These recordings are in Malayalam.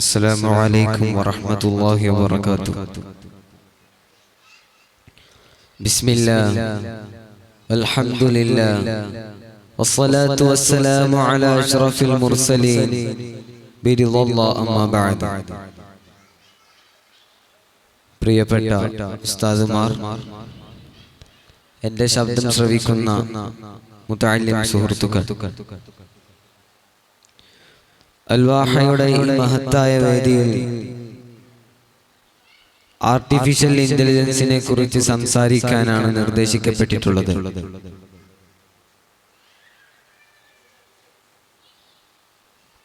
السلام عليكم ورحمة الله وبركاته. بسم الله الحمد لله والصلاة والسلام على أشرف المرسلين برضا الله أما بعد. പ്രിയപ്പെട്ട ഉസ്താദുമാർ, എൻ്റെ ശബ്ദം ശ്രവിക്കുന്ന മുതഅല്ലിം സുഹൃത്തുക്കൾ, അൽവാഹയുടെ ഈ മഹത്തായ വേദിയിൽ ആർട്ടിഫിഷ്യൽ ഇന്റലിജൻസിനെ കുറിച്ച് സംസാരിക്കാനാണ് നിർദ്ദേശിക്കപ്പെട്ടിട്ടുള്ളത്.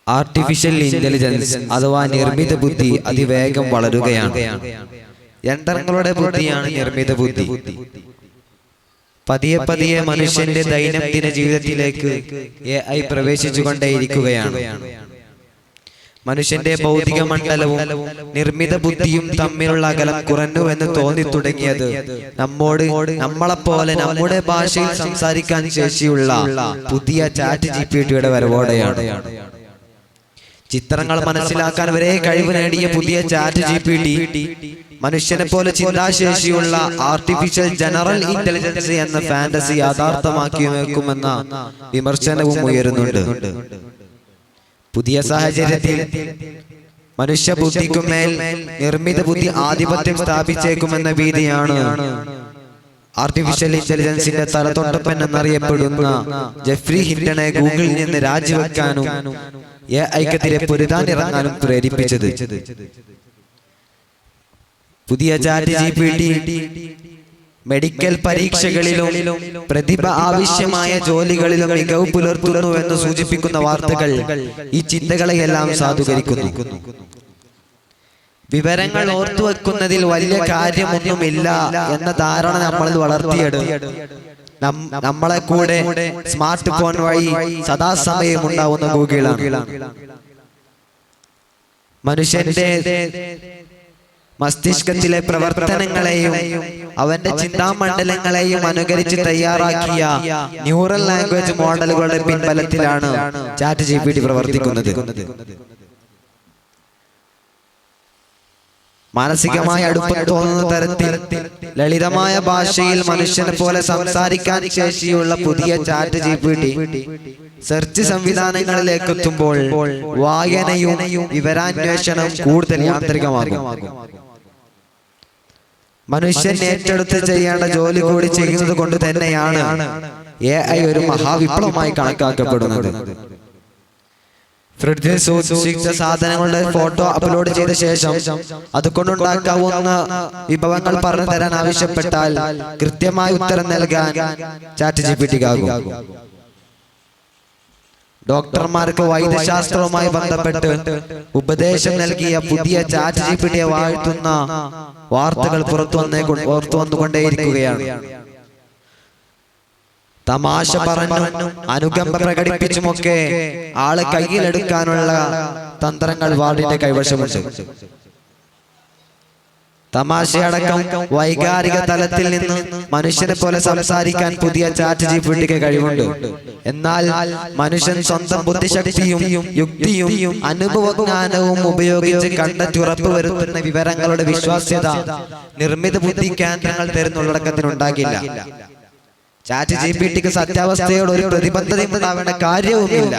ആർട്ടിഫിഷ്യൽ ഇന്റലിജൻസ് അഥവാ നിർമ്മിത ബുദ്ധി അതിവേഗം വളരുകയാണ്. യന്ത്രങ്ങളുടെ ബുദ്ധിയാണ് നിർമ്മിത ബുദ്ധി. പതിയെ പതിയെ മനുഷ്യന്റെ ദൈനംദിന ജീവിതത്തിലേക്ക് AI പ്രവേശിച്ചുകൊണ്ടേയിരിക്കുകയാണ്. മനുഷ്യന്റെ ഭൗതിക മണ്ഡലവും നിർമ്മിത ബുദ്ധിയും തമ്മിലുള്ള അകലം കുറഞ്ഞുവെന്ന് തോന്നി തുടങ്ങിയത് നമ്മളെപ്പോലെ നമ്മുടെ ഭാഷയിൽ സംസാരിക്കാൻ ശേഷിയുള്ള പുതിയ ചാറ്റ് GPTയുടെ വരവോടെയാണ്. ചിത്രങ്ങൾ മനസ്സിലാക്കാൻ വരെ കഴിവ് നേടിയ പുതിയ ചാറ്റ് GPT മനുഷ്യനെ പോലെ ചിന്താശേഷിയുള്ള ആർട്ടിഫിഷ്യൽ ജനറൽ ഇന്റലിജൻസ് എന്ന ഫാന്റസി യാഥാർത്ഥ്യമാക്കി വെക്കുമെന്ന വിമർശനവും ഉയരുന്നുണ്ട്. പുതിയ സാഹചര്യത്തിൽ മനുഷ്യ ബുദ്ധിക്കുമേൽ നിർമ്മിത ബുദ്ധി ആധിപത്യം സ്ഥാപിച്ചേക്കുമെന്ന ഭീതിയാണ് ആർട്ടിഫിഷ്യൽ ഇന്റലിജൻസിന്റെ തലതൊട്ടപ്പൻ എന്നറിയപ്പെടുന്ന ജെഫ്രി ഹിൻടനെ ഗൂഗിളിൽ നിന്ന് രാജിവെക്കാനും AIക്കെതിരെ പൊരുതാനിറങ്ങാനും പ്രേരിപ്പിച്ചത്. പുതിയ ചാറ്റ് GPT മെഡിക്കൽ പരീക്ഷകളിലും പ്രതിഭ ആവശ്യമായ ജോലികളിലും മികവ് പുലർത്തുന്നുവെന്ന് സൂചിപ്പിക്കുന്ന വാർത്തകൾ ഈ ചിന്തകളെയെല്ലാം സാധൂകരിക്കുന്നു. വിവരങ്ങൾ ഓർത്തുവെക്കുന്നതിൽ വലിയ കാര്യമൊന്നുമില്ല എന്ന ധാരണ നമ്മളിൽ വളർത്തിയെടുത്ത് നമ്മളെ കൂടെ സ്മാർട്ട് ഫോൺ വഴി സദാസമയം ഉണ്ടാവുന്ന ഗൂഗിളാണ്. മനുഷ്യന്റെ മസ്തിഷ്കത്തിലെ പ്രവർത്തനങ്ങളെയും അവന്റെ ചിന്താമണ്ഡലങ്ങളെയും അനുകരിച്ച് തയ്യാറാക്കിയ ന്യൂറൽ ലാംഗ്വേജ് മോഡലുകളുടെ പിൻബലത്തിലാണ് ചാറ്റ് GPT പ്രവർത്തിക്കുന്നത്. മാനസികമായ അടുപ്പം തോന്നുന്ന തരത്തിൽ ലളിതമായ ഭാഷയിൽ മനുഷ്യനെ പോലെ സംസാരിക്കാൻ ശേഷിയുള്ള പുതിയ ചാറ്റ് GPT സെർച്ച് സംവിധാനങ്ങളിലേക്ക് എത്തുമ്പോൾ വായനയും വിവരാന്വേഷണവും കൂടുതൽ യാന്ത്രികമാകും. മനുഷ്യൻ ഏറ്റെടുത്ത് ചെയ്യേണ്ട ജോലി കൂടി ചെയ്യുന്നത് കൊണ്ട് തന്നെയാണ് AI ഒരു മഹാവിപ്ലവമായി കണക്കാക്കപ്പെടുന്നത്. ഫ്രിഡ്ജിൽ സൂക്ഷിച്ച സാധനങ്ങളുടെ ഫോട്ടോ അപ്ലോഡ് ചെയ്ത ശേഷം അതുകൊണ്ടുണ്ടാക്കാവുന്ന വിഭവങ്ങൾ പറഞ്ഞു തരാൻ ആവശ്യപ്പെട്ടാൽ കൃത്യമായ ഉത്തരം നൽകാൻ ചാറ്റ് GPTക്കാകും. ഡോക്ടർമാർക്ക് വൈദ്യശാസ്ത്രവുമായി ബന്ധപ്പെട്ട് ഉപദേശം നൽകിയ പുതിയ ചാറ്റ് GPTയെ വാഴ്ത്തുന്ന വാർത്തകൾ പുറത്തു വന്നുകൊണ്ടേയിരിക്കുകയാണ്. തമാശ പറഞ്ഞും അനുകമ്പ പ്രകടിപ്പിച്ചുമൊക്കെ ആളെ കയ്യിലെടുക്കാനുള്ള തന്ത്രങ്ങൾ വാർഡിന്റെ കൈവശമുണ്ട്. തമാശയടക്കം വൈകാരിക തലത്തിൽ നിന്ന് മനുഷ്യനെ പോലെ സംസാരിക്കാൻ പുതിയ ചാറ്റ് GPTക്ക് കഴിവുണ്ട്. എന്നാൽ മനുഷ്യൻ സ്വന്തം ബുദ്ധിശക്തിയും യുക്തിയും അനുഭവജ്ഞാനവും ഉപയോഗിച്ച് കണ്ടെത്തി ഉറപ്പുവരുത്തുന്ന വിവരങ്ങളുടെ വിശ്വാസ്യത നിർമ്മിത ബുദ്ധി കേന്ദ്രങ്ങൾ തരുന്ന ഉള്ളടക്കത്തിനുണ്ടാകില്ല. ചാറ്റ് GPTക്ക് സത്യാവസ്ഥയോട് ഒരു പ്രതിബദ്ധതയും ഉണ്ടാവേണ്ട കാര്യവുമില്ല.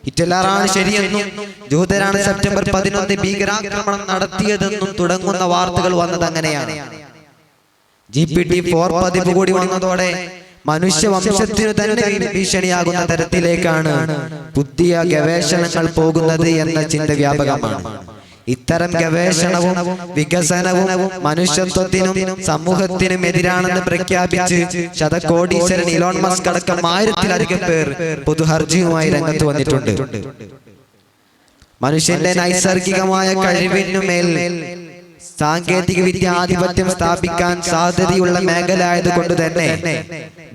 ഹിറ്റ്ലറാണ് ശരിയെന്നും ജൂതരാണ് സെപ്റ്റംബർ 11 ഭീകരാക്രമണം നടത്തിയതെന്നും തുടങ്ങുന്ന വാർത്തകൾ വന്നത് അങ്ങനെയാണ്. GPT-4 പതിപ്പ് കൂടി വന്നതോടെ മനുഷ്യവംശത്തിനു തന്നെ ഭീഷണിയാകുന്ന തരത്തിലേക്കാണ് പുതിയ ഗവേഷണങ്ങൾ പോകുന്നത് എന്ന ചിന്ത വ്യാപകമാണ്. ഇത്തരം ഗവേഷണവും വികസനവും മനുഷ്യത്വത്തിനും സമൂഹത്തിനും എതിരാണെന്ന് പ്രഖ്യാപിച്ച് ശതകോടീശ്വരൻ ഇലോൺ മസ്ക് അടക്കം 1000-ലധികം പേർ പൊതുഹർജിയുമായി രംഗത്ത് വന്നിട്ടുണ്ട്. മനുഷ്യന്റെ നൈസർഗികമായ കഴിവിനുമേൽ സാങ്കേതിക വിദ്യ ആധിപത്യം സ്ഥാപിക്കാൻ സാധ്യതയുള്ള മേഖല ആയതുകൊണ്ട് തന്നെ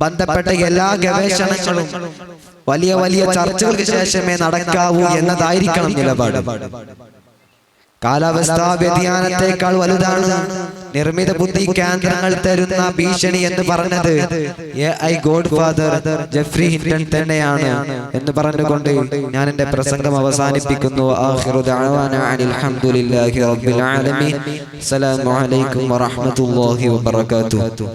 ബന്ധപ്പെട്ട എല്ലാ ഗവേഷണങ്ങളും വലിയ വലിയ ചർച്ചകൾക്ക് ശേഷമേ നടക്കാവൂ എന്നതായിരിക്കണം നിലപാട്. കാലാവസ്ഥാ വ്യതിയാനത്തെക്കാൾ വലുതാണ് നിർമ്മിത ബുദ്ധി കേന്ദ്രങ്ങൾ തരുന്ന ഭീഷണി എന്ന് പറഞ്ഞത് AI ഗോഡ് ഫാദർ ജെഫ്രി ഹിൻടൺ തന്നെയാണ് എന്ന് പറഞ്ഞുകൊണ്ട് ഞാൻ എന്റെ പ്രസംഗം അവസാനിപ്പിക്കുന്നു. ആഖിറു ദഅവാനാ അനിൽ ഹംദുലില്ലാഹി റബ്ബിൽ ആലമീൻ. അസ്സലാമു അലൈക്കും വറഹ്മത്തുള്ളാഹി വബറകാതുഹു.